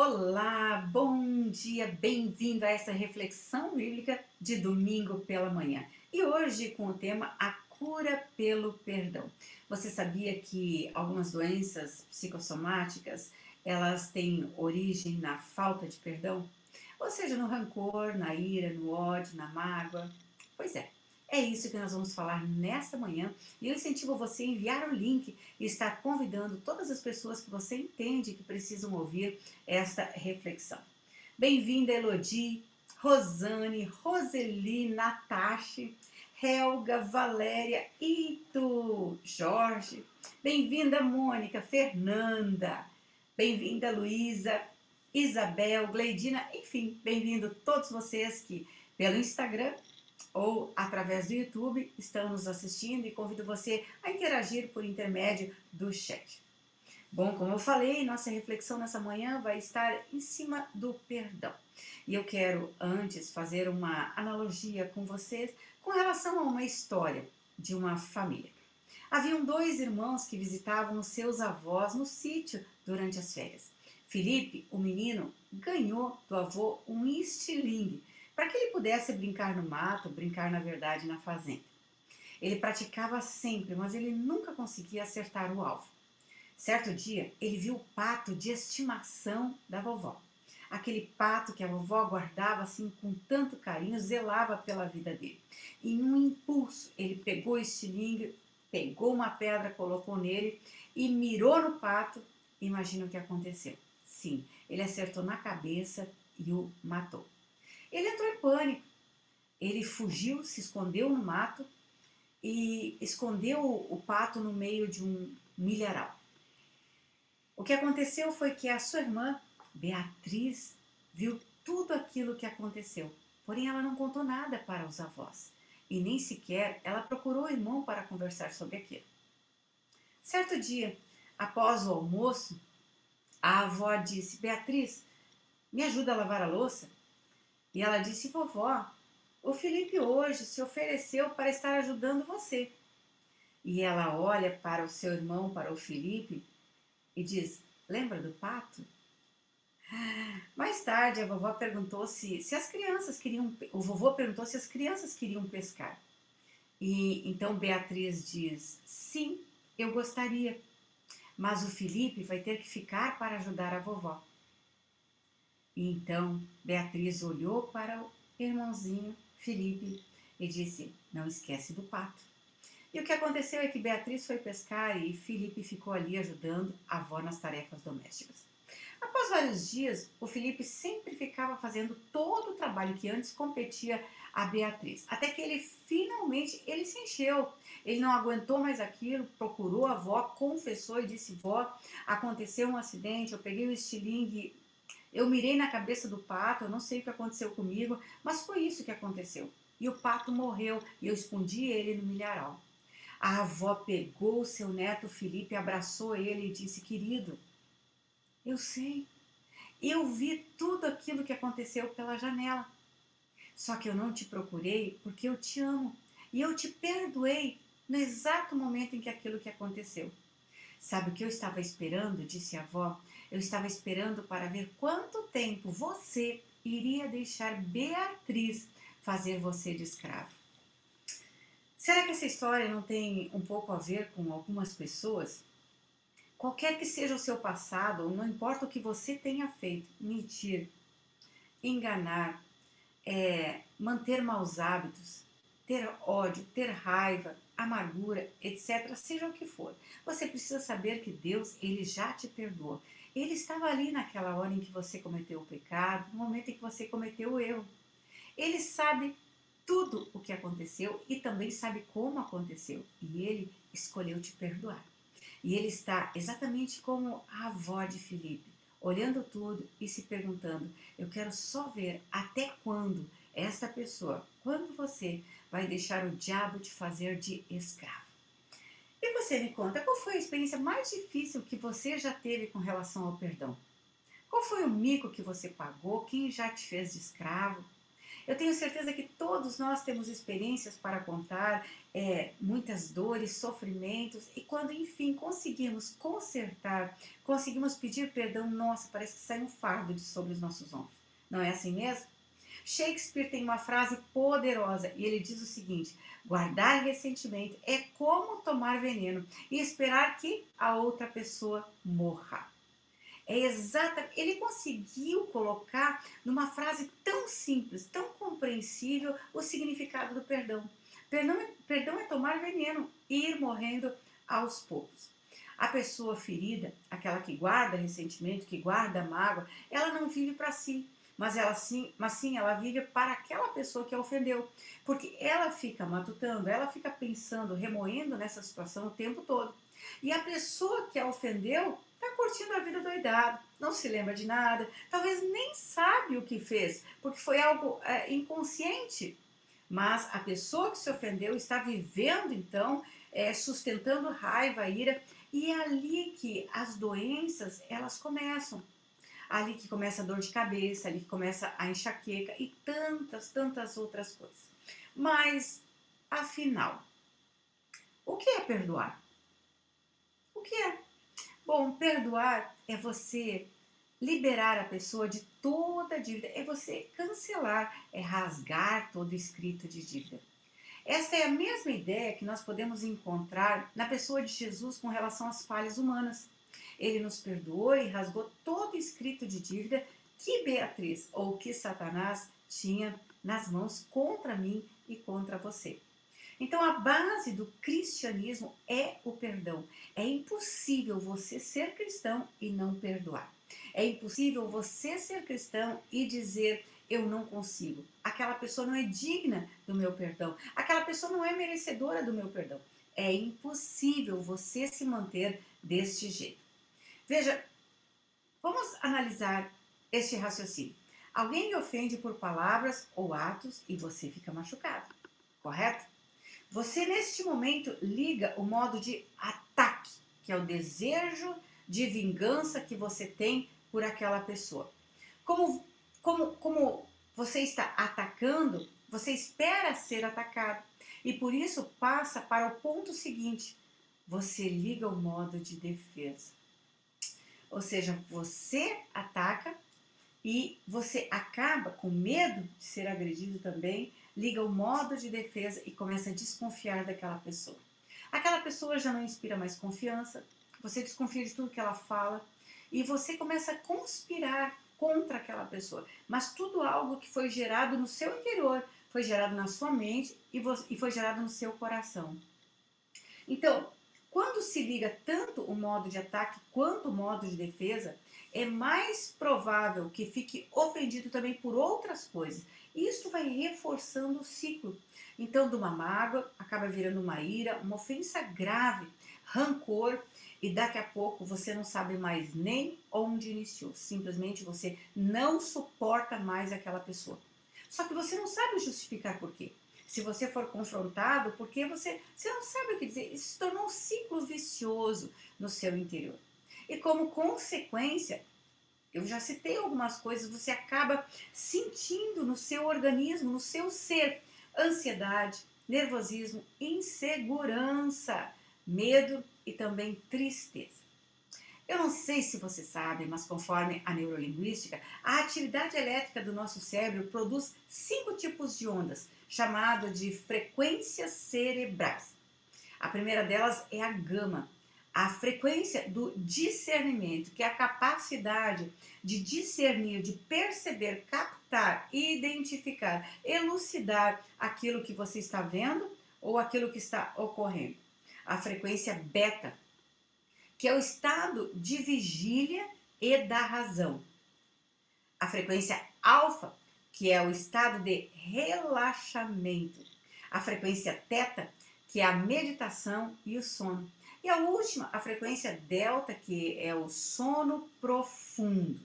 Olá, bom dia, bem-vindo a essa reflexão bíblica de domingo pela manhã. E hoje com o tema A Cura pelo Perdão. Você sabia que algumas doenças psicossomáticas, elas têm origem na falta de perdão? Ou seja, no rancor, na ira, no ódio, na mágoa? Pois é isso que nós vamos falar nesta manhã e eu incentivo você a enviar o link e estar convidando todas as pessoas que você entende que precisam ouvir esta reflexão. Bem-vinda, Elodie, Rosane, Roseli, Natasha, Helga, Valéria, Ito, Jorge. Bem-vinda, Mônica, Fernanda. Bem-vinda, Luísa, Isabel, Gleidina, enfim, bem-vindo todos vocês que pelo Instagram ou através do YouTube estão nos assistindo e convido você a interagir por intermédio do chat. Bom, como eu falei, nossa reflexão nessa manhã vai estar em cima do perdão. E eu quero antes fazer uma analogia com vocês com relação a uma história de uma família. Haviam dois irmãos que visitavam os seus avós no sítio durante as férias. Felipe, o menino, ganhou do avô um estilingue para que ele pudesse brincar no mato, brincar na verdade na fazenda. Ele praticava sempre, mas ele nunca conseguia acertar o alvo. Certo dia, ele viu o pato de estimação da vovó. Aquele pato que a vovó guardava assim com tanto carinho, zelava pela vida dele. Em um impulso, ele pegou o estilingue, pegou uma pedra, colocou nele e mirou no pato. Imagina o que aconteceu. Sim, ele acertou na cabeça e o matou. Ele entrou em pânico. Ele fugiu, se escondeu no mato e escondeu o pato no meio de um milharal. O que aconteceu foi que a sua irmã, Beatriz, viu tudo aquilo que aconteceu, porém ela não contou nada para os avós e nem sequer ela procurou o irmão para conversar sobre aquilo. Certo dia, após o almoço, a avó disse: Beatriz, me ajuda a lavar a louça? E ela disse: vovó, o Felipe hoje se ofereceu para estar ajudando você. E ela olha para o seu irmão, para o Felipe, e diz: lembra do pato? Mais tarde, a vovó perguntou se as crianças queriam. O vovô perguntou se as crianças queriam pescar. E então Beatriz diz: sim, eu gostaria, mas o Felipe vai ter que ficar para ajudar a vovó. E então Beatriz olhou para o irmãozinho Felipe e disse: não esquece do pato. E o que aconteceu é que Beatriz foi pescar e Felipe ficou ali ajudando a avó nas tarefas domésticas. Após vários dias, o Felipe sempre ficava fazendo todo o trabalho que antes competia a Beatriz. Até que ele finalmente se encheu. Ele não aguentou mais aquilo, procurou a avó, confessou e disse: vó, aconteceu um acidente, eu peguei o estilingue, eu mirei na cabeça do pato, eu não sei o que aconteceu comigo, mas foi isso que aconteceu. E o pato morreu e eu escondi ele no milharal. A avó pegou o seu neto Felipe, abraçou ele e disse: querido, eu sei, eu vi tudo aquilo que aconteceu pela janela. Só que eu não te procurei porque eu te amo e eu te perdoei no exato momento em que aquilo que aconteceu. Sabe o que eu estava esperando? Disse a avó. Eu estava esperando para ver quanto tempo você iria deixar Beatriz fazer você de escravo. Será que essa história não tem um pouco a ver com algumas pessoas? Qualquer que seja o seu passado, não importa o que você tenha feito, mentir, enganar, manter maus hábitos, ter ódio, ter raiva, amargura, etc., seja o que for. Você precisa saber que Deus, ele já te perdoou. Ele estava ali naquela hora em que você cometeu o pecado, no momento em que você cometeu o erro. Ele sabe tudo o que aconteceu e também sabe como aconteceu. E ele escolheu te perdoar. E ele está exatamente como a avó de Felipe, olhando tudo e se perguntando: eu quero só ver até quando esta pessoa, quando você vai deixar o diabo te fazer de escravo. E você me conta, qual foi a experiência mais difícil que você já teve com relação ao perdão? Qual foi o mico que você pagou? Quem já te fez de escravo? Eu tenho certeza que todos nós temos experiências para contar, muitas dores, sofrimentos, e quando enfim conseguimos consertar, conseguimos pedir perdão, nossa, parece que sai um fardo de sobre os nossos ombros. Não é assim mesmo? Shakespeare tem uma frase poderosa e ele diz o seguinte: guardar ressentimento é como tomar veneno e esperar que a outra pessoa morra. É exata. Ele conseguiu colocar numa frase tão simples, tão compreensível, o significado do perdão. Perdão é tomar veneno e ir morrendo aos poucos. A pessoa ferida, aquela que guarda ressentimento, que guarda mágoa, ela não vive para si, mas sim ela vive para aquela pessoa que a ofendeu, porque ela fica matutando, ela fica pensando, remoendo nessa situação o tempo todo. E a pessoa que a ofendeu está curtindo a vida doidada, não se lembra de nada, talvez nem sabe o que fez, porque foi algo inconsciente. Mas a pessoa que se ofendeu está vivendo, então, sustentando raiva, ira, e é ali que as doenças, elas começam. Ali que começa a dor de cabeça, ali que começa a enxaqueca e tantas, tantas outras coisas. Mas, afinal, o que é perdoar? O que é? Bom, perdoar é você liberar a pessoa de toda a dívida, é você cancelar, é rasgar todo escrito de dívida. Essa é a mesma ideia que nós podemos encontrar na pessoa de Jesus com relação às falhas humanas. Ele nos perdoou e rasgou todo escrito de dívida que Beatriz ou que Satanás tinha nas mãos contra mim e contra você. Então, a base do cristianismo é o perdão. É impossível você ser cristão e não perdoar. É impossível você ser cristão e dizer: eu não consigo. Aquela pessoa não é digna do meu perdão. Aquela pessoa não é merecedora do meu perdão. É impossível você se manter deste jeito. Veja, vamos analisar este raciocínio. Alguém lhe ofende por palavras ou atos e você fica machucado, correto? Você, neste momento, liga o modo de ataque, que é o desejo de vingança que você tem por aquela pessoa. Como você está atacando, você espera ser atacado. E por isso passa para o ponto seguinte: você liga o modo de defesa. Ou seja, você ataca e você acaba com medo de ser agredido também, liga o modo de defesa e começa a desconfiar daquela pessoa. Aquela pessoa já não inspira mais confiança, você desconfia de tudo que ela fala e você começa a conspirar contra aquela pessoa. Mas tudo algo que foi gerado no seu interior, foi gerado na sua mente e foi gerado no seu coração. Então, quando se liga tanto o modo de ataque quanto o modo de defesa, é mais provável que fique ofendido também por outras coisas. Isso vai reforçando o ciclo. Então, de uma mágoa, acaba virando uma ira, uma ofensa grave, rancor, e daqui a pouco você não sabe mais nem onde iniciou. Simplesmente você não suporta mais aquela pessoa. Só que você não sabe justificar por quê. Se você for confrontado, porque você não sabe o que dizer. Isso se tornou um ciclo vicioso no seu interior. E como consequência, eu já citei algumas coisas, você acaba sentindo no seu organismo, no seu ser, ansiedade, nervosismo, insegurança, medo e também tristeza. Eu não sei se você sabe, mas conforme a neurolinguística, a atividade elétrica do nosso cérebro produz 5 tipos de ondas, chamado de frequências cerebrais. A primeira delas é a gama, a frequência do discernimento, que é a capacidade de discernir, de perceber, captar, identificar, elucidar aquilo que você está vendo ou aquilo que está ocorrendo. A frequência beta, que é o estado de vigília e da razão. A frequência alfa, que é o estado de relaxamento. A frequência teta, que é a meditação e o sono. E a última, a frequência delta, que é o sono profundo.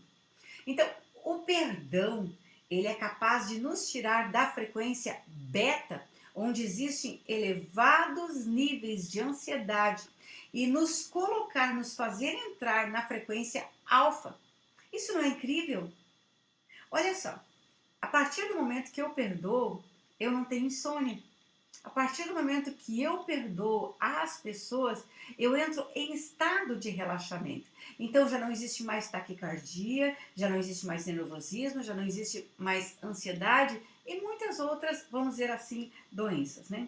Então, o perdão, ele é capaz de nos tirar da frequência beta, onde existem elevados níveis de ansiedade, e nos colocar, nos fazer entrar na frequência alfa. Isso não é incrível? Olha só, A partir do momento que eu perdoo, eu não tenho insônia. A partir do momento que eu perdoo as pessoas, eu entro em estado de relaxamento. Então já não existe mais taquicardia, já não existe mais nervosismo, já não existe mais ansiedade e muitas outras, vamos dizer assim, doenças, né?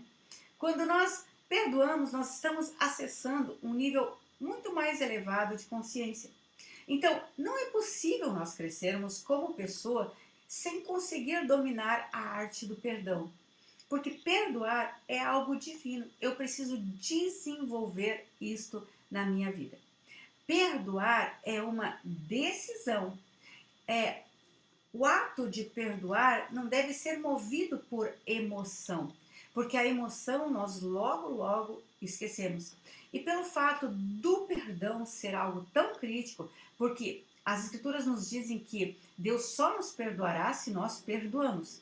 Quando nós perdoamos, nós estamos acessando um nível muito mais elevado de consciência. Então, não é possível nós crescermos como pessoa sem conseguir dominar a arte do perdão. Porque perdoar é algo divino. Eu preciso desenvolver isto na minha vida. Perdoar é uma decisão. É, o ato de perdoar não deve ser movido por emoção, porque a emoção nós logo esquecemos. E pelo fato do perdão ser algo tão crítico, porque as escrituras nos dizem que Deus só nos perdoará se nós perdoamos.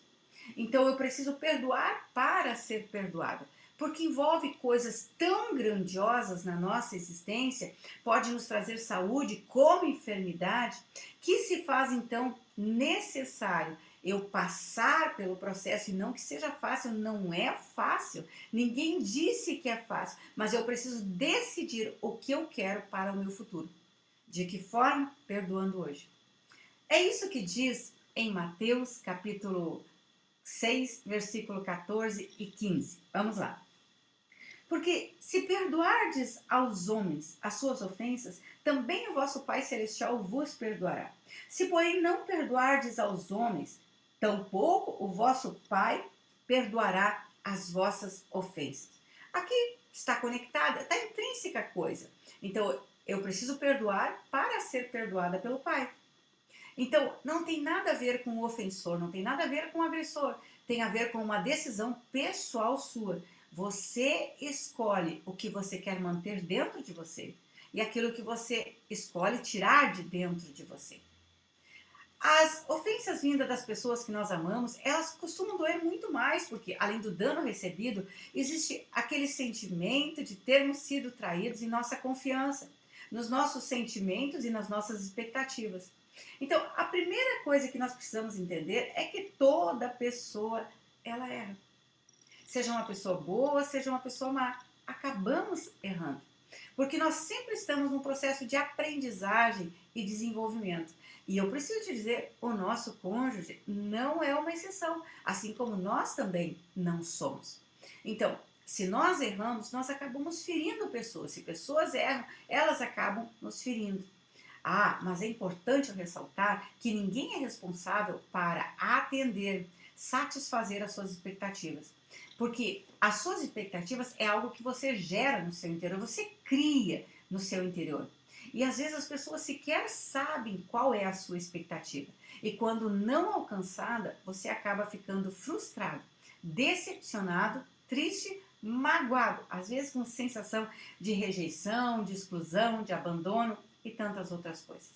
Então eu preciso perdoar para ser perdoado, porque envolve coisas tão grandiosas na nossa existência, pode nos trazer saúde como enfermidade, que se faz então necessário eu passar pelo processo, e não que seja fácil, não é fácil, ninguém disse que é fácil, mas eu preciso decidir o que eu quero para o meu futuro. De que forma? Perdoando hoje. É isso que diz em Mateus capítulo 6, versículo 14 e 15. Vamos lá. Porque se perdoardes aos homens as suas ofensas, também o vosso Pai Celestial vos perdoará. Se, porém, não perdoardes aos homens, tampouco o vosso Pai perdoará as vossas ofensas. Aqui está conectada, está intrínseca a coisa. Então, eu preciso perdoar para ser perdoada pelo Pai. Então, não tem nada a ver com o ofensor, não tem nada a ver com o agressor, tem a ver com uma decisão pessoal sua. Você escolhe o que você quer manter dentro de você e aquilo que você escolhe tirar de dentro de você. As ofensas vindas das pessoas que nós amamos, elas costumam doer muito mais, porque além do dano recebido, existe aquele sentimento de termos sido traídos em nossa confiança, nos nossos sentimentos e nas nossas expectativas. Então, a primeira coisa que nós precisamos entender é que toda pessoa, ela erra. Seja uma pessoa boa, seja uma pessoa má, acabamos errando. Porque nós sempre estamos num processo de aprendizagem e desenvolvimento. E eu preciso te dizer, o nosso cônjuge não é uma exceção, assim como nós também não somos. Então, se nós erramos, nós acabamos ferindo pessoas. Se pessoas erram, elas acabam nos ferindo. Ah, mas é importante ressaltar que ninguém é responsável para atender, satisfazer as suas expectativas. Porque as suas expectativas é algo que você gera no seu interior, você cria no seu interior. E às vezes as pessoas sequer sabem qual é a sua expectativa. E quando não alcançada, você acaba ficando frustrado, decepcionado, triste, magoado, às vezes com sensação de rejeição, de exclusão, de abandono e tantas outras coisas.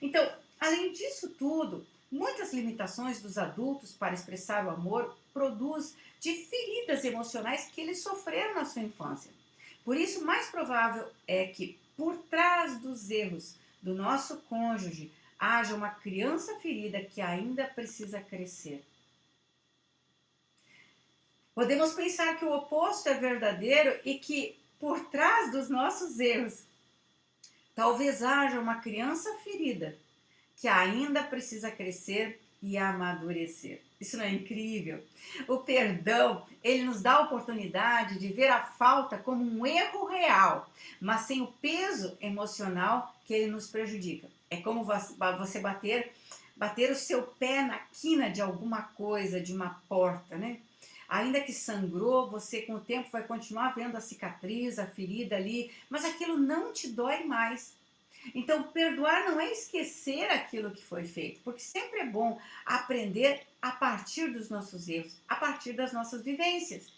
Então, além disso tudo, muitas limitações dos adultos para expressar o amor produz de feridas emocionais que eles sofreram na sua infância. Por isso, mais provável é que por trás dos erros do nosso cônjuge haja uma criança ferida que ainda precisa crescer. Podemos pensar que o oposto é verdadeiro e que por trás dos nossos erros talvez haja uma criança ferida que ainda precisa crescer e amadurecer. Isso não é incrível? O perdão, ele nos dá a oportunidade de ver a falta como um erro real, mas sem o peso emocional que ele nos prejudica. É como você bater o seu pé na quina de alguma coisa, de uma porta, né? Ainda que sangrou, você com o tempo vai continuar vendo a cicatriz, a ferida ali, mas aquilo não te dói mais. Então, perdoar não é esquecer aquilo que foi feito, porque sempre é bom aprender a partir dos nossos erros, a partir das nossas vivências.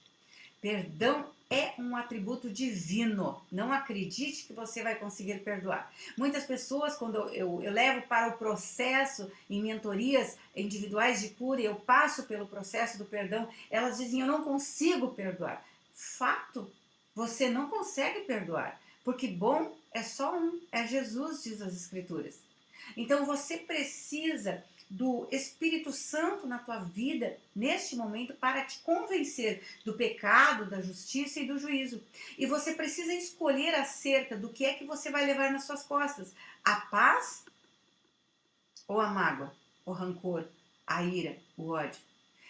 Perdão é um atributo divino. Não acredite que você vai conseguir perdoar. Muitas pessoas, quando eu levo para o processo em mentorias individuais de cura, eu passo pelo processo do perdão, elas dizem, eu não consigo perdoar. Fato, você não consegue perdoar, porque bom é só um, é Jesus, diz as Escrituras. Então você precisa do Espírito Santo na tua vida neste momento para te convencer do pecado, da justiça e do juízo. E você precisa escolher acerca do que é que você vai levar nas suas costas: a paz ou a mágoa, o rancor, a ira, o ódio.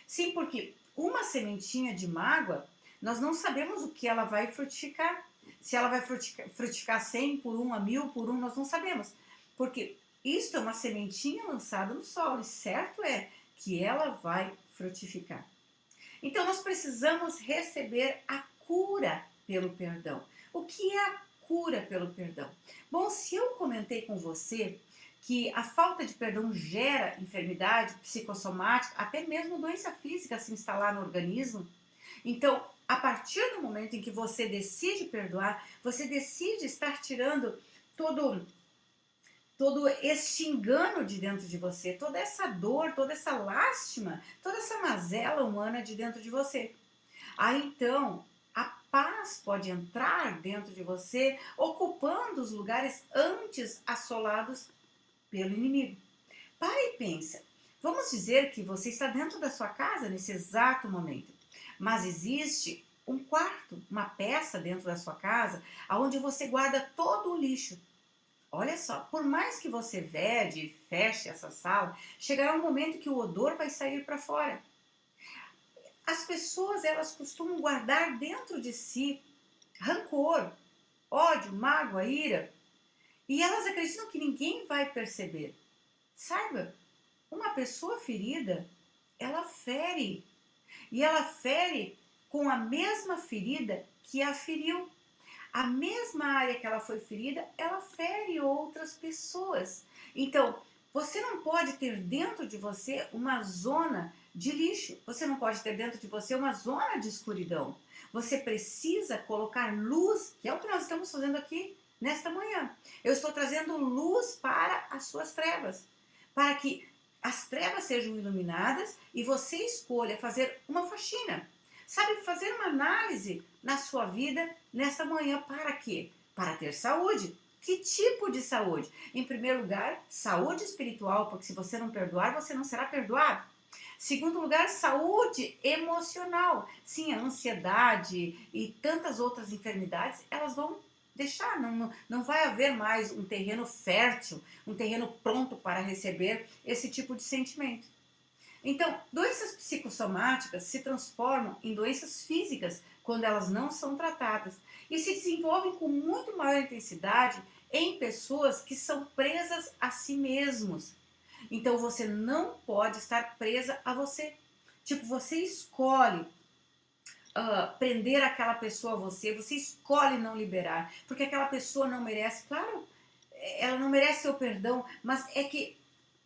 Sim, porque uma sementinha de mágoa, nós não sabemos o que ela vai frutificar. Se ela vai frutificar 100 por um, a 1000 por um, nós não sabemos. Porque isto é uma sementinha lançada no solo, e certo é que ela vai frutificar. Então nós precisamos receber a cura pelo perdão. O que é a cura pelo perdão? Bom, se eu comentei com você que a falta de perdão gera enfermidade psicossomática, até mesmo doença física se instalar no organismo, então, a partir do momento em que você decide perdoar, você decide estar tirando todo este engano de dentro de você, toda essa dor, toda essa lástima, toda essa mazela humana de dentro de você. Aí então, a paz pode entrar dentro de você, ocupando os lugares antes assolados pelo inimigo. Para e pensa. Vamos dizer que você está dentro da sua casa nesse exato momento, mas existe um quarto, uma peça dentro da sua casa, onde você guarda todo o lixo. Olha só, por mais que você vede e feche essa sala, chegará um momento que o odor vai sair para fora. As pessoas, elas costumam guardar dentro de si rancor, ódio, mágoa, ira, e elas acreditam que ninguém vai perceber. Saiba, uma pessoa ferida, ela fere. E ela fere com a mesma ferida que a feriu. A mesma área que ela foi ferida, ela fere outras pessoas. Então, você não pode ter dentro de você uma zona de lixo. Você não pode ter dentro de você uma zona de escuridão. Você precisa colocar luz, que é o que nós estamos fazendo aqui nesta manhã. Eu estou trazendo luz para as suas trevas, para que as trevas sejam iluminadas e você escolha fazer uma faxina. Sabe, fazer uma análise na sua vida nessa manhã. Para quê? Para ter saúde. Que tipo de saúde? Em primeiro lugar, saúde espiritual, porque se você não perdoar, você não será perdoado. Segundo lugar, saúde emocional. Sim, a ansiedade e tantas outras enfermidades, elas vão deixar, não vai haver mais um terreno fértil, um terreno pronto para receber esse tipo de sentimento. Então, doenças psicossomáticas se transformam em doenças físicas quando elas não são tratadas e se desenvolvem com muito maior intensidade em pessoas que são presas a si mesmos. Então, você não pode estar presa a você. Tipo, você escolhe prender aquela pessoa a você, você escolhe não liberar, porque aquela pessoa não merece, claro, ela não merece seu perdão, mas é que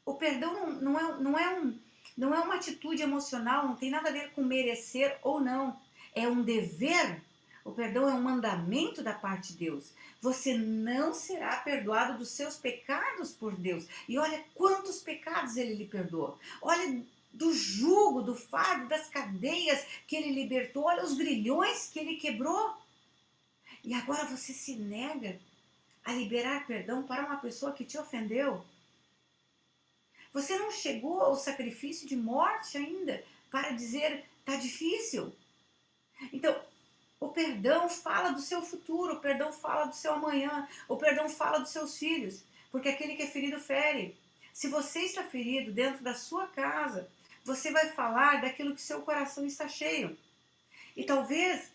o perdão não é uma atitude emocional, não tem nada a ver com merecer ou não. É um dever. O perdão é um mandamento da parte de Deus. Você não será perdoado dos seus pecados por Deus. E olha quantos pecados ele lhe perdoou. Olha do jugo, do fardo, das cadeias que ele libertou. Olha os grilhões que ele quebrou. E agora você se nega a liberar perdão para uma pessoa que te ofendeu. Você não chegou ao sacrifício de morte ainda para dizer, tá difícil. Então, o perdão fala do seu futuro, o perdão fala do seu amanhã, o perdão fala dos seus filhos, porque aquele que é ferido fere. Se você está ferido dentro da sua casa, você vai falar daquilo que seu coração está cheio. E talvez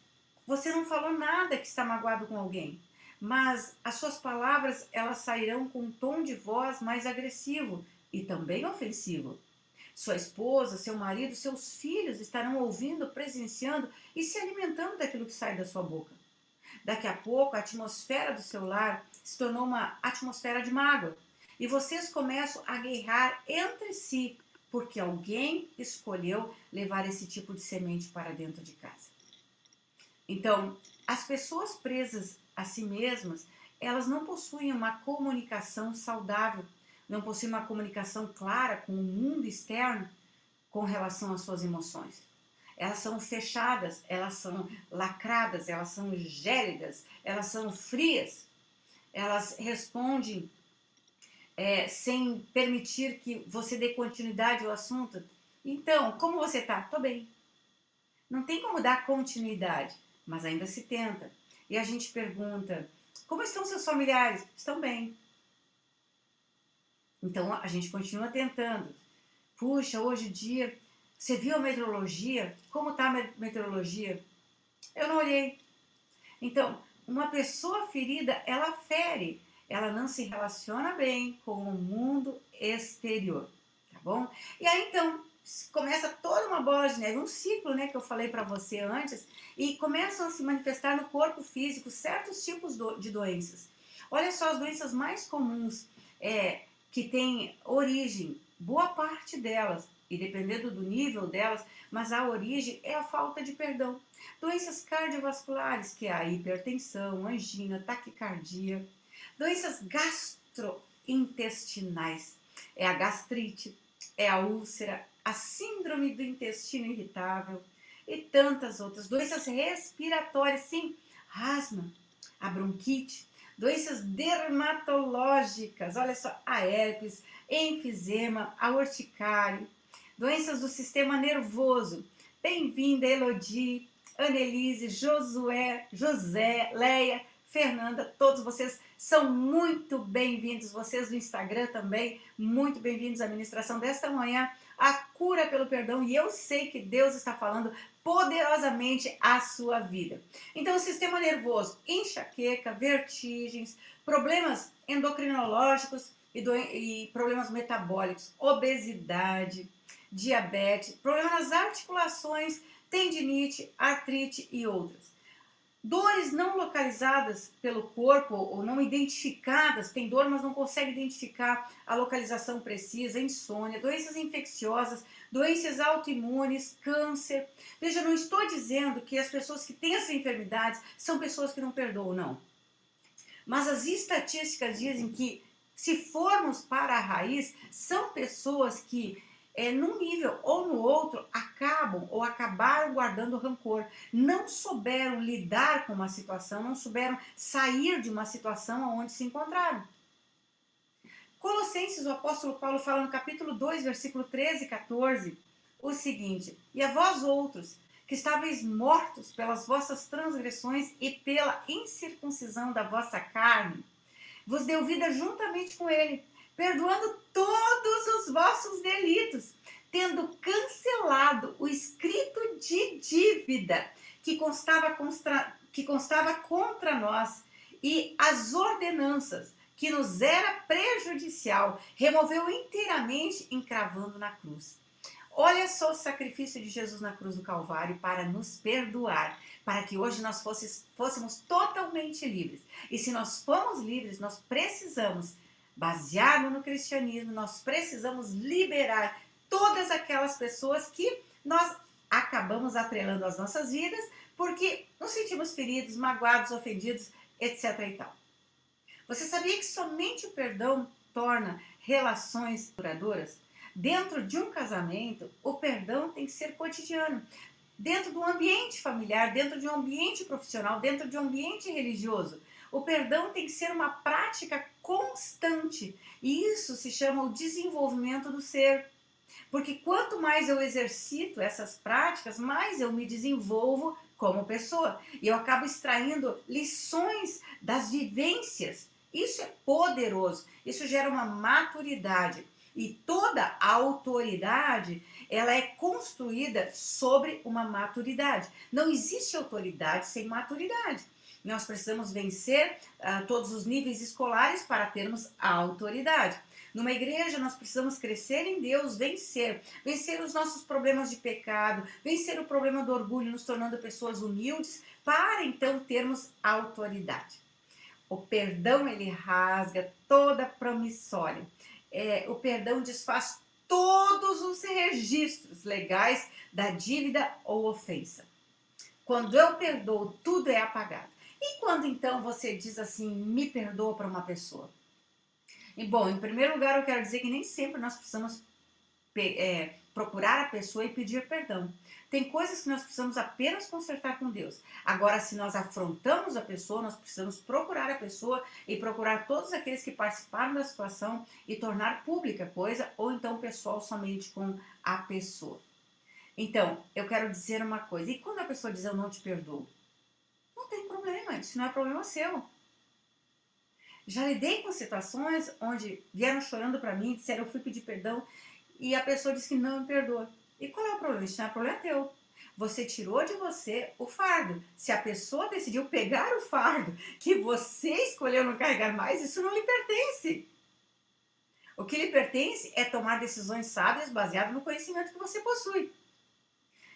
você não falou nada que está magoado com alguém, mas as suas palavras, elas sairão com um tom de voz mais agressivo e também ofensivo. Sua esposa, seu marido, seus filhos estarão ouvindo, presenciando e se alimentando daquilo que sai da sua boca. Daqui a pouco, a atmosfera do seu lar se tornou uma atmosfera de mágoa. E vocês começam a guerrear entre si, porque alguém escolheu levar esse tipo de semente para dentro de casa. Então, as pessoas presas a si mesmas, elas não possuem uma comunicação saudável, não possuem uma comunicação clara com o mundo externo com relação às suas emoções. Elas são fechadas, elas são lacradas, elas são gélidas, elas são frias. Elas respondem sem permitir que você dê continuidade ao assunto. Então, como você está? Tô bem. Não tem como dar continuidade, mas ainda se tenta. E a gente pergunta, como estão seus familiares? Estão bem. Então a gente continua tentando. Puxa, hoje em dia, você viu a meteorologia? Como está a meteorologia? Eu não olhei. Então, uma pessoa ferida, ela fere. Ela não se relaciona bem com o mundo exterior, tá bom? E aí, então, começa toda uma bola de neve, um ciclo, né, que eu falei para você antes, e começam a se manifestar no corpo físico certos tipos de doenças. Olha só, as doenças mais comuns que têm origem, boa parte delas, e dependendo do nível delas, mas a origem é a falta de perdão. Doenças cardiovasculares, que é a hipertensão, angina, taquicardia. Doenças gastrointestinais, é a gastrite, é a úlcera, a síndrome do intestino irritável e tantas outras. Doenças respiratórias, sim, asma, a bronquite, doenças dermatológicas, olha só, a herpes, enfisema, a urticária, doenças do sistema nervoso. Bem-vinda, Elodie, Annelise, Josué, José, Leia, Fernanda, todos vocês são muito bem-vindos. Vocês do Instagram também, muito bem-vindos à ministração desta manhã, a cura pelo perdão. E eu sei que Deus está falando poderosamente a sua vida. Então, o sistema nervoso, enxaqueca, vertigens, problemas endocrinológicos e problemas metabólicos, obesidade, diabetes, problemas nas articulações, tendinite, artrite e outras. Dores não localizadas pelo corpo ou não identificadas, tem dor, mas não consegue identificar a localização precisa, insônia, doenças infecciosas, doenças autoimunes, câncer. Veja, não estou dizendo que as pessoas que têm essas enfermidades são pessoas que não perdoam, não. Mas as estatísticas dizem que, se formos para a raiz, são pessoas que num nível ou no outro, acabam ou acabaram guardando rancor. Não souberam lidar com uma situação, não souberam sair de uma situação onde se encontraram. Colossenses, o apóstolo Paulo fala no capítulo 2, versículo 13 e 14, o seguinte: e a vós outros, que estáveis mortos pelas vossas transgressões e pela incircuncisão da vossa carne, vos deu vida juntamente com ele, perdoando todos os vossos delitos, tendo cancelado o escrito de dívida que constava contra nós e as ordenanças que nos era prejudicial, removeu inteiramente, encravando na cruz. Olha só o sacrifício de Jesus na cruz do Calvário para nos perdoar, para que hoje nós fôssemos totalmente livres. E se nós fomos livres, nós precisamos, baseado no cristianismo, nós precisamos liberar todas aquelas pessoas que nós acabamos atrelando às nossas vidas, porque nos sentimos feridos, magoados, ofendidos, etc. e tal. Você sabia que somente o perdão torna relações duradouras? Dentro de um casamento, o perdão tem que ser cotidiano. Dentro do ambiente familiar, dentro de um ambiente profissional, dentro de um ambiente religioso, o perdão tem que ser uma prática constante. E isso se chama o desenvolvimento do ser. Porque quanto mais eu exercito essas práticas, mais eu me desenvolvo como pessoa. E eu acabo extraindo lições das vivências. Isso é poderoso. Isso gera uma maturidade. E toda a autoridade, ela é construída sobre uma maturidade. Não existe autoridade sem maturidade. Nós precisamos vencer todos os níveis escolares para termos a autoridade. Numa igreja, nós precisamos crescer em Deus, vencer os nossos problemas de pecado, vencer o problema do orgulho, nos tornando pessoas humildes, para então termos autoridade. O perdão, ele rasga toda promissória. O perdão desfaz todos os registros legais da dívida ou ofensa. Quando eu perdoo, tudo é apagado. E quando então você diz assim, me perdoa para uma pessoa? E bom, em primeiro lugar eu quero dizer que nem sempre nós precisamos procurar a pessoa e pedir perdão. Tem coisas que nós precisamos apenas consertar com Deus. Agora, se nós afrontamos a pessoa, nós precisamos procurar a pessoa e procurar todos aqueles que participaram da situação e tornar pública a coisa, ou então pessoal somente com a pessoa. Então, eu quero dizer uma coisa. E quando a pessoa diz eu não te perdoo? Não tem problema, isso não é problema seu. Já lidei com situações onde vieram chorando para mim, disseram eu fui pedir perdão e a pessoa disse que não me perdoa. E qual é o problema? Isso não é problema teu. Você tirou de você o fardo. Se a pessoa decidiu pegar o fardo que você escolheu não carregar mais, isso não lhe pertence. O que lhe pertence é tomar decisões sábias baseadas no conhecimento que você possui.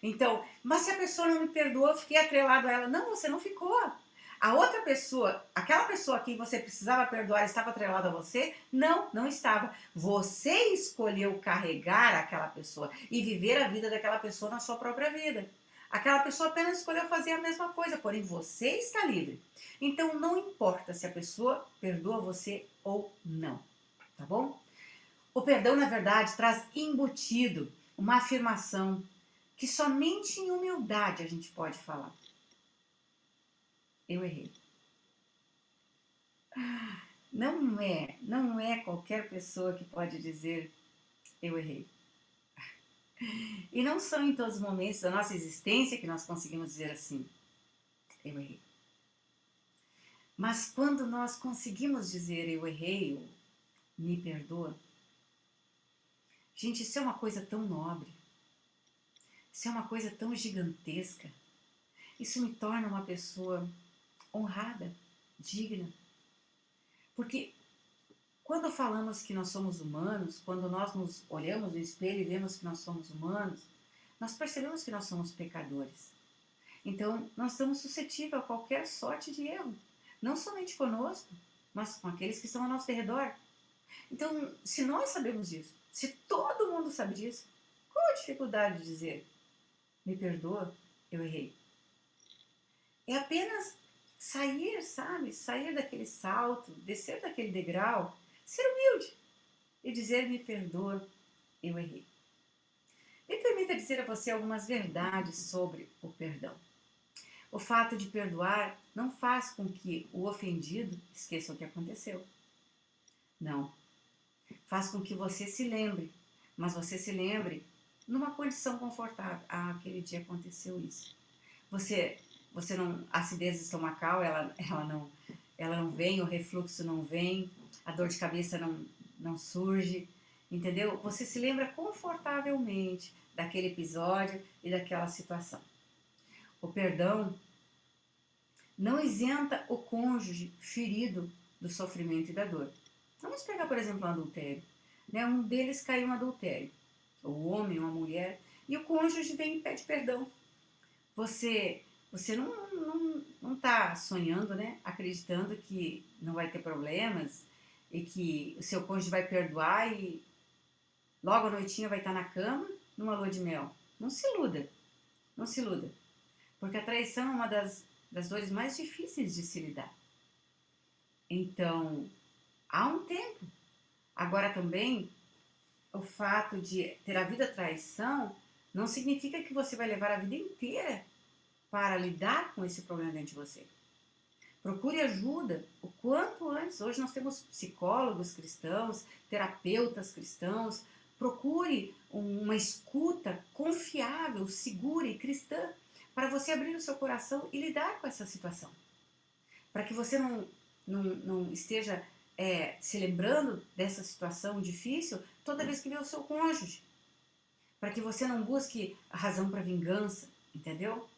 Então, mas se a pessoa não me perdoou, eu fiquei atrelado a ela. Não, você não ficou. A outra pessoa, aquela pessoa a quem você precisava perdoar, estava atrelada a você? Não, não estava. Você escolheu carregar aquela pessoa e viver a vida daquela pessoa na sua própria vida. Aquela pessoa apenas escolheu fazer a mesma coisa, porém você está livre. Então não importa se a pessoa perdoa você ou não, tá bom? O perdão, na verdade, traz embutido uma afirmação que somente em humildade a gente pode falar. Eu errei. Não é qualquer pessoa que pode dizer eu errei. E não são em todos os momentos da nossa existência que nós conseguimos dizer assim, eu errei. Mas quando nós conseguimos dizer eu errei, ou me perdoa, gente, isso é uma coisa tão nobre, isso é uma coisa tão gigantesca, isso me torna uma pessoa honrada, digna. Porque quando falamos que nós somos humanos, quando nós nos olhamos no espelho e vemos que nós somos humanos, nós percebemos que nós somos pecadores. Então, nós estamos suscetíveis a qualquer sorte de erro. Não somente conosco, mas com aqueles que estão ao nosso redor. Então, se nós sabemos disso, se todo mundo sabe disso, qual a dificuldade de dizer, me perdoa, eu errei? É apenas sair, sabe? Sair daquele salto, descer daquele degrau, ser humilde e dizer, me perdoa, eu errei. Me permita dizer a você algumas verdades sobre o perdão. O fato de perdoar não faz com que o ofendido esqueça o que aconteceu. Não. Faz com que você se lembre, mas você se lembre numa condição confortável. Ah, aquele dia aconteceu isso. Você não, a acidez estomacal, ela não vem, o refluxo não vem, a dor de cabeça não surge, entendeu? Você se lembra confortavelmente daquele episódio e daquela situação. O perdão não isenta o cônjuge ferido do sofrimento e da dor. Vamos pegar, por exemplo, um adultério. Né? Um deles caiu em adultério, o homem ou a mulher, e o cônjuge vem e pede perdão. Você não está sonhando, né? Acreditando que não vai ter problemas e que o seu cônjuge vai perdoar e logo à noitinha vai estar na cama numa lua de mel. Não se iluda, não se iluda. Porque a traição é uma das dores mais difíceis de se lidar. Então, há um tempo. Agora também, o fato de ter havido a traição não significa que você vai levar a vida inteira para lidar com esse problema dentro de você. Procure ajuda o quanto antes. Hoje nós temos psicólogos cristãos, terapeutas cristãos. Procure uma escuta confiável, segura e cristã para você abrir o seu coração e lidar com essa situação. Para que você não esteja se lembrando dessa situação difícil toda vez que vê o seu cônjuge. Para que você não busque a razão para vingança, entendeu?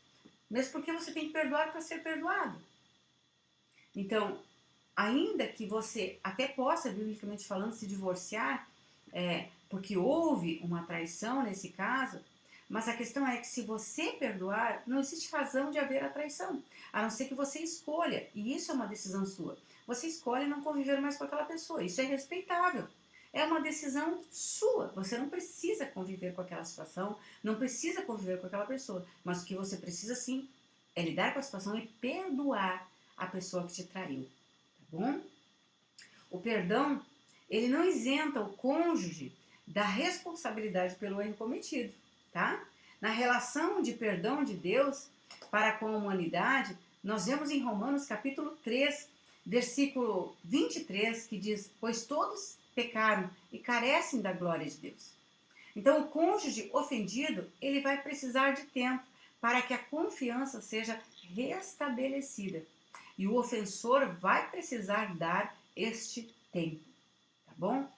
Mesmo porque você tem que perdoar para ser perdoado. Então, ainda que você até possa, biblicamente falando, se divorciar, porque houve uma traição nesse caso, mas a questão é que se você perdoar, não existe razão de haver a traição, a não ser que você escolha, e isso é uma decisão sua. Você escolhe não conviver mais com aquela pessoa, isso é respeitável. É uma decisão sua, você não precisa conviver com aquela situação, não precisa conviver com aquela pessoa, mas o que você precisa sim é lidar com a situação e perdoar a pessoa que te traiu, tá bom? O perdão, ele não isenta o cônjuge da responsabilidade pelo erro cometido, tá? Na relação de perdão de Deus para com a humanidade, nós vemos em Romanos capítulo 3, versículo 23, que diz: pois todos pecaram e carecem da glória de Deus. Então, o cônjuge ofendido, ele vai precisar de tempo para que a confiança seja restabelecida. E o ofensor vai precisar dar este tempo, tá bom?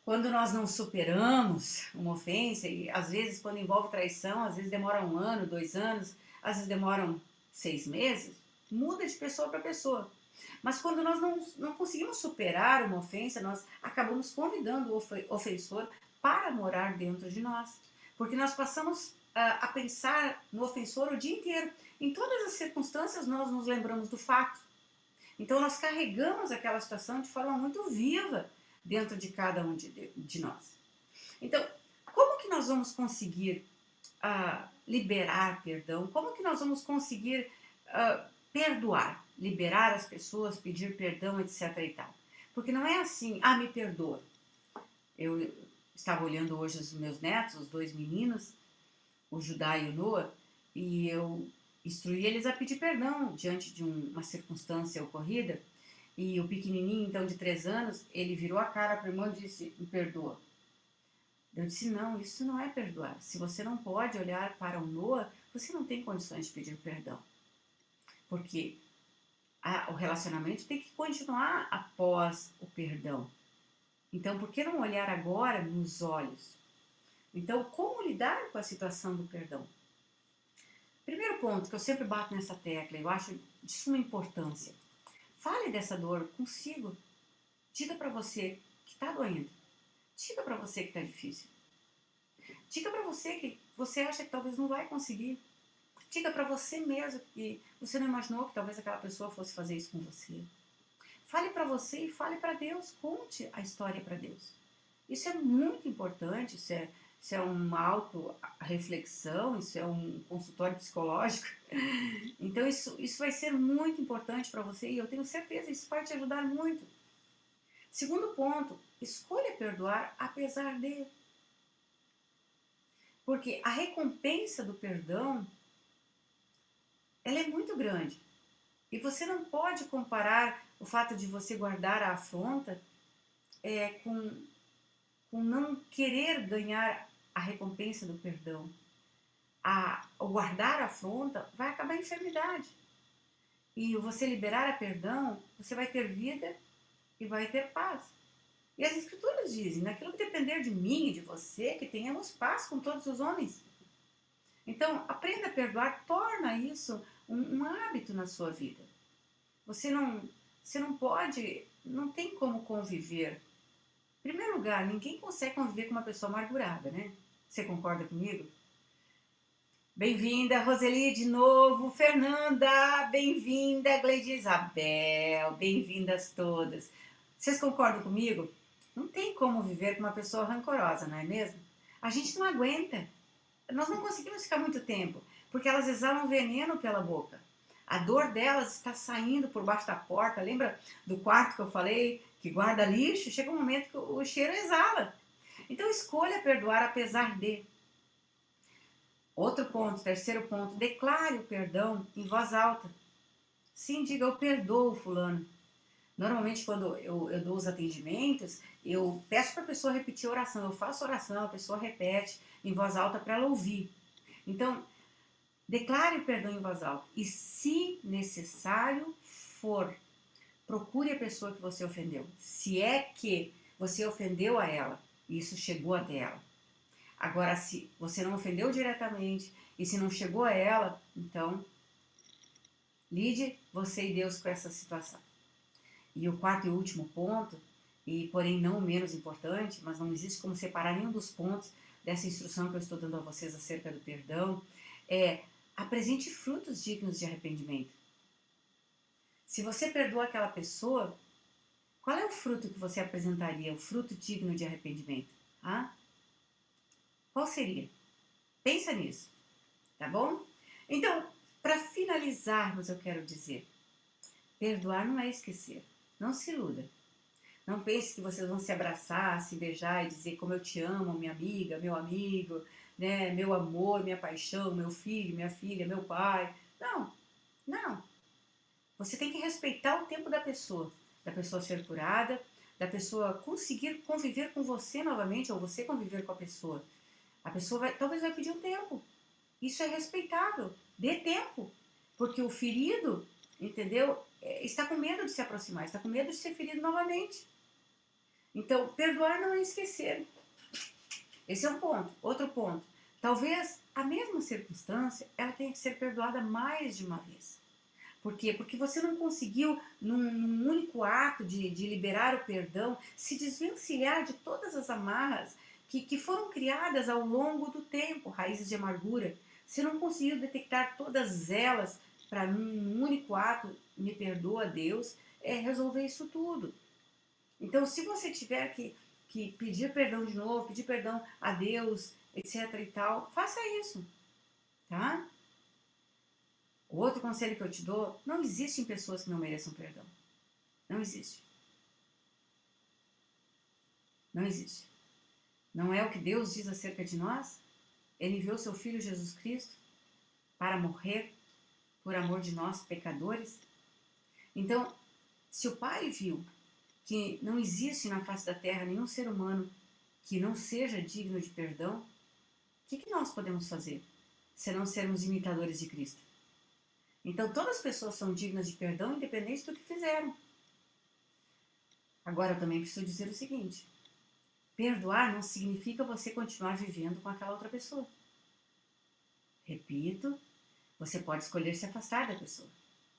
Quando nós não superamos uma ofensa, e às vezes quando envolve traição, às vezes demora 1 ano, 2 anos, às vezes demoram 6 meses, muda de pessoa para pessoa. Mas quando nós não conseguimos superar uma ofensa, nós acabamos convidando o ofensor para morar dentro de nós. Porque nós passamos a pensar no ofensor o dia inteiro. Em todas as circunstâncias nós nos lembramos do fato. Então nós carregamos aquela situação de forma muito viva dentro de cada um de nós. Então, como que nós vamos conseguir liberar perdão? Como que nós vamos conseguir perdoar, liberar as pessoas, pedir perdão, etc. e tal? Porque não é assim, me perdoa. Eu estava olhando hoje os meus netos, os 2 meninos, o Judá e o Noah, e eu instruí eles a pedir perdão diante de uma circunstância ocorrida. E o pequenininho, então, de 3 anos, ele virou a cara para o irmão e disse: me perdoa. Eu disse: não, isso não é perdoar. Se você não pode olhar para o Noah, você não tem condições de pedir perdão. Porque o relacionamento tem que continuar após o perdão. Então, por que não olhar agora nos olhos? Então, como lidar com a situação do perdão? Primeiro ponto, que eu sempre bato nessa tecla, eu acho de suma importância. Fale dessa dor consigo. Diga para você que está doendo. Diga para você que está difícil. Diga para você que você acha que talvez não vai conseguir. Diga para você mesmo que você não imaginou que talvez aquela pessoa fosse fazer isso com você. Fale para você e fale para Deus. Conte a história para Deus. Isso é muito importante, isso é uma auto-reflexão, isso é um consultório psicológico. Então isso vai ser muito importante para você e eu tenho certeza que isso vai te ajudar muito. Segundo ponto, escolha perdoar apesar de. Porque a recompensa do perdão, ela é muito grande. E você não pode comparar o fato de você guardar a afronta com não querer ganhar a recompensa do perdão. O guardar a afronta vai acabar em enfermidade. E você liberar a perdão, você vai ter vida e vai ter paz. E as escrituras dizem, naquilo que depender de mim e de você, que tenhamos paz com todos os homens. Então, aprenda a perdoar, torna isso um hábito na sua vida. Você não pode, não tem como conviver. Em primeiro lugar, ninguém consegue conviver com uma pessoa amargurada, né? Você concorda comigo? Bem-vinda, Roseli, de novo. Fernanda, bem-vinda. Gleide Isabel, bem-vindas todas. Vocês concordam comigo? Não tem como viver com uma pessoa rancorosa, não é mesmo? A gente não aguenta. Nós não conseguimos ficar muito tempo, porque elas exalam veneno pela boca. A dor delas está saindo por baixo da porta. Lembra do quarto que eu falei, que guarda lixo? Chega um momento que o cheiro exala. Então escolha perdoar apesar de. Outro ponto, terceiro ponto, declare o perdão em voz alta. Sim, diga: eu perdoo fulano. Normalmente, quando eu dou os atendimentos, eu peço para a pessoa repetir a oração. Eu faço a oração, a pessoa repete em voz alta para ela ouvir. Então, declare o perdão em voz alta. E, se necessário for, procure a pessoa que você ofendeu. Se é que você ofendeu a ela, e isso chegou até ela. Agora, se você não ofendeu diretamente e se não chegou a ela, então, lide você e Deus com essa situação. E o quarto e último ponto, e porém não o menos importante, mas não existe como separar nenhum dos pontos dessa instrução que eu estou dando a vocês acerca do perdão, apresente frutos dignos de arrependimento. Se você perdoa aquela pessoa, qual é o fruto que você apresentaria, o fruto digno de arrependimento? Qual seria? Pensa nisso, tá bom? Então, para finalizarmos, eu quero dizer, perdoar não é esquecer. Não se iluda. Não pense que vocês vão se abraçar, se beijar e dizer como eu te amo, minha amiga, meu amigo, né? Meu amor, minha paixão, meu filho, minha filha, meu pai. Não, não. Você tem que respeitar o tempo da pessoa ser curada, da pessoa conseguir conviver com você novamente, ou você conviver com a pessoa. A pessoa talvez vai pedir um tempo. Isso é respeitável. Dê tempo. Porque o ferido, entendeu? Está com medo de se aproximar, está com medo de ser ferido novamente. Então, perdoar não é esquecer. Esse é um ponto. Outro ponto. Talvez a mesma circunstância, ela tenha que ser perdoada mais de uma vez. Por quê? Porque você não conseguiu, num único ato de liberar o perdão, se desvencilhar de todas as amarras que foram criadas ao longo do tempo, raízes de amargura. Você não conseguiu detectar todas elas para, num único ato, me perdoa Deus, resolver isso tudo. Então, se você tiver que pedir perdão de novo, pedir perdão a Deus, etc e tal, faça isso, tá? O outro conselho que eu te dou, não existem pessoas que não mereçam perdão. Não existe. Não existe. Não é o que Deus diz acerca de nós? Ele enviou seu Filho Jesus Cristo para morrer por amor de nós, pecadores. Então, se o Pai viu que não existe na face da terra nenhum ser humano que não seja digno de perdão, o que nós podemos fazer, se não sermos imitadores de Cristo? Então, todas as pessoas são dignas de perdão, independente do que fizeram. Agora, eu também preciso dizer o seguinte: perdoar não significa você continuar vivendo com aquela outra pessoa. Repito, você pode escolher se afastar da pessoa.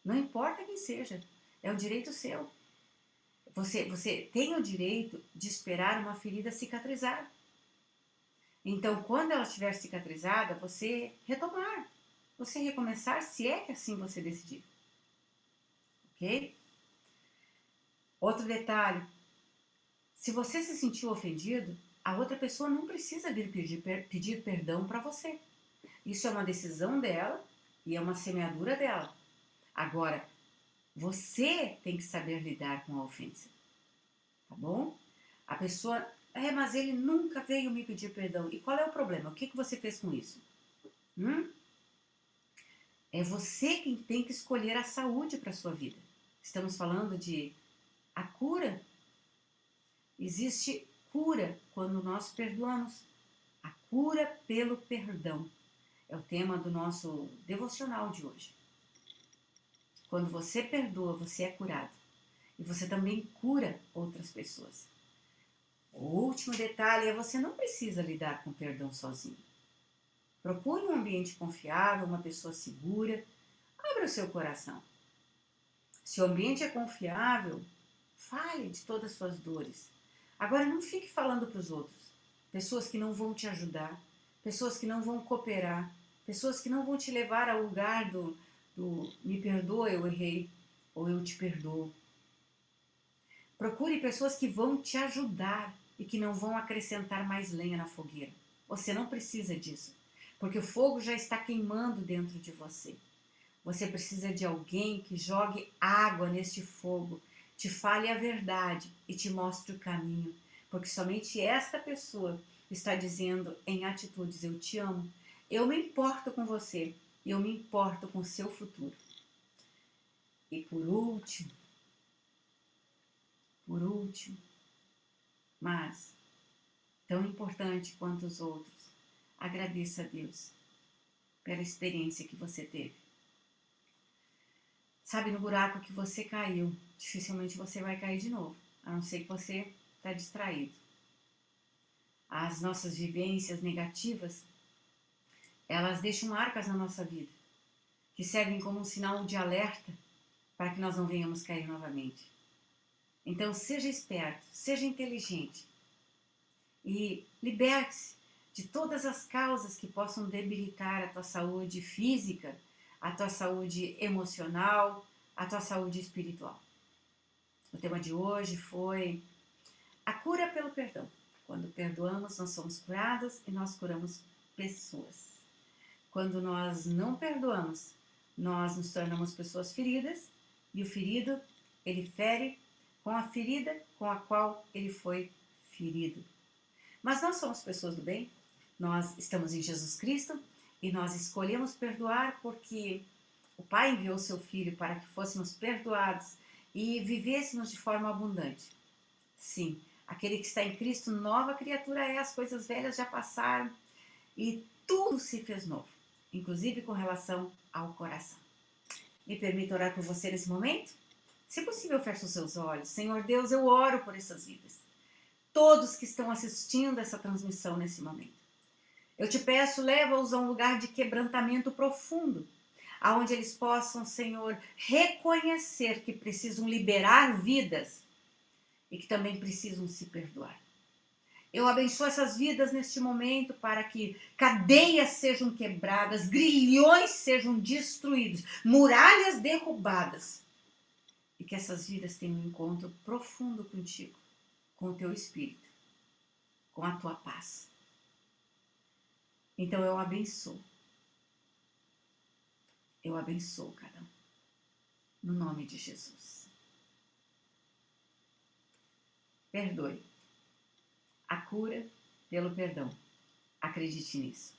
Não importa quem seja, é um direito seu. Você tem o direito de esperar uma ferida cicatrizar. Então, quando ela estiver cicatrizada, você retomar, você recomeçar, se é que assim você decidir. Ok? Outro detalhe: se você se sentiu ofendido, a outra pessoa não precisa vir pedir perdão para você. Isso é uma decisão dela e é uma semeadura dela. Agora, você tem que saber lidar com a ofensa, tá bom? A pessoa, mas ele nunca veio me pedir perdão. E qual é o problema? O que você fez com isso? É você quem tem que escolher a saúde para a sua vida. Estamos falando de a cura. Existe cura quando nós perdoamos. A cura pelo perdão. É o tema do nosso devocional de hoje. Quando você perdoa, você é curado. E você também cura outras pessoas. O último detalhe é: você não precisa lidar com perdão sozinho. Procure um ambiente confiável, uma pessoa segura. Abra o seu coração. Se o ambiente é confiável, fale de todas as suas dores. Agora, não fique falando para os outros. Pessoas que não vão te ajudar, pessoas que não vão cooperar, pessoas que não vão te levar ao lugar do me perdoa, eu errei, ou eu te perdoo. Procure pessoas que vão te ajudar e que não vão acrescentar mais lenha na fogueira. Você não precisa disso, porque o fogo já está queimando dentro de você. Você precisa de alguém que jogue água neste fogo, te fale a verdade e te mostre o caminho, porque somente esta pessoa está dizendo em atitudes: eu te amo, eu me importo com você e eu me importo com o seu futuro. E por último, mas tão importante quanto os outros, agradeça a Deus pela experiência que você teve. Sabe, no buraco que você caiu, dificilmente você vai cair de novo, a não ser que você está distraído. As nossas vivências negativas, elas deixam marcas na nossa vida, que servem como um sinal de alerta para que nós não venhamos cair novamente. Então, seja esperto, seja inteligente e liberte-se de todas as causas que possam debilitar a tua saúde física, a tua saúde emocional, a tua saúde espiritual. O tema de hoje foi a cura pelo perdão. Quando perdoamos, nós somos curados e nós curamos pessoas. Quando nós não perdoamos, nós nos tornamos pessoas feridas e o ferido, ele fere com a ferida com a qual ele foi ferido. Mas nós somos pessoas do bem, nós estamos em Jesus Cristo e nós escolhemos perdoar porque o Pai enviou seu Filho para que fôssemos perdoados e vivêssemos de forma abundante. Sim, aquele que está em Cristo, nova criatura é, as coisas velhas já passaram e tudo se fez novo, inclusive com relação ao coração. Me permita orar por você nesse momento? Se possível, feche os seus olhos. Senhor Deus, eu oro por essas vidas. Todos que estão assistindo essa transmissão nesse momento. Eu te peço, leva-os a um lugar de quebrantamento profundo, aonde eles possam, Senhor, reconhecer que precisam liberar vidas e que também precisam se perdoar. Eu abençoo essas vidas neste momento para que cadeias sejam quebradas, grilhões sejam destruídos, muralhas derrubadas e que essas vidas tenham um encontro profundo contigo, com o teu Espírito, com a tua paz. Então eu abençoo cada um, no nome de Jesus. Perdoe. A cura pelo perdão. Acredite nisso.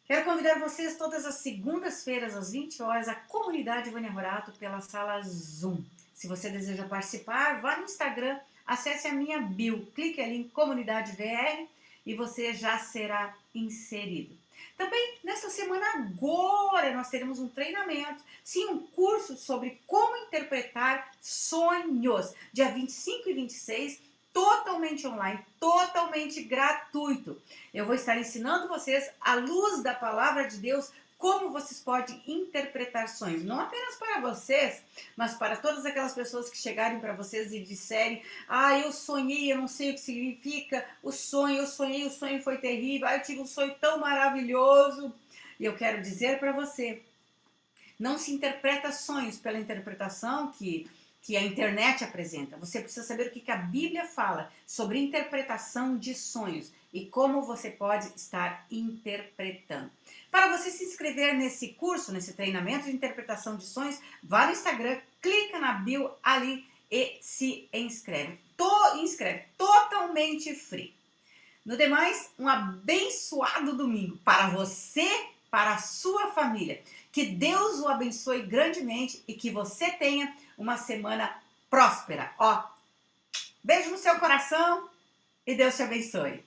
Quero convidar vocês todas as segundas-feiras, às 20 horas, à comunidade Vânia Rorato pela sala Zoom. Se você deseja participar, vá no Instagram, acesse a minha bio, clique ali em Comunidade VR e você já será inserido. Também, nesta semana agora, nós teremos um treinamento, sim, um curso sobre como interpretar sonhos, dia 25 e 26, totalmente online, totalmente gratuito. Eu vou estar ensinando vocês, à luz da palavra de Deus, como vocês podem interpretar sonhos. Não apenas para vocês, mas para todas aquelas pessoas que chegarem para vocês e disserem: ah, eu sonhei, eu não sei o que significa o sonho, eu sonhei, o sonho foi terrível, eu tive um sonho tão maravilhoso. E eu quero dizer para você, não se interpreta sonhos pela interpretação que a internet apresenta. Você precisa saber o que a Bíblia fala sobre interpretação de sonhos e como você pode estar interpretando. Para você se inscrever nesse curso, nesse treinamento de interpretação de sonhos, vá no Instagram, clica na bio ali e se inscreve. Inscreve, totalmente free. No demais, um abençoado domingo para você, para a sua família. Que Deus o abençoe grandemente e que você tenha uma semana próspera. Ó, beijo no seu coração e Deus te abençoe.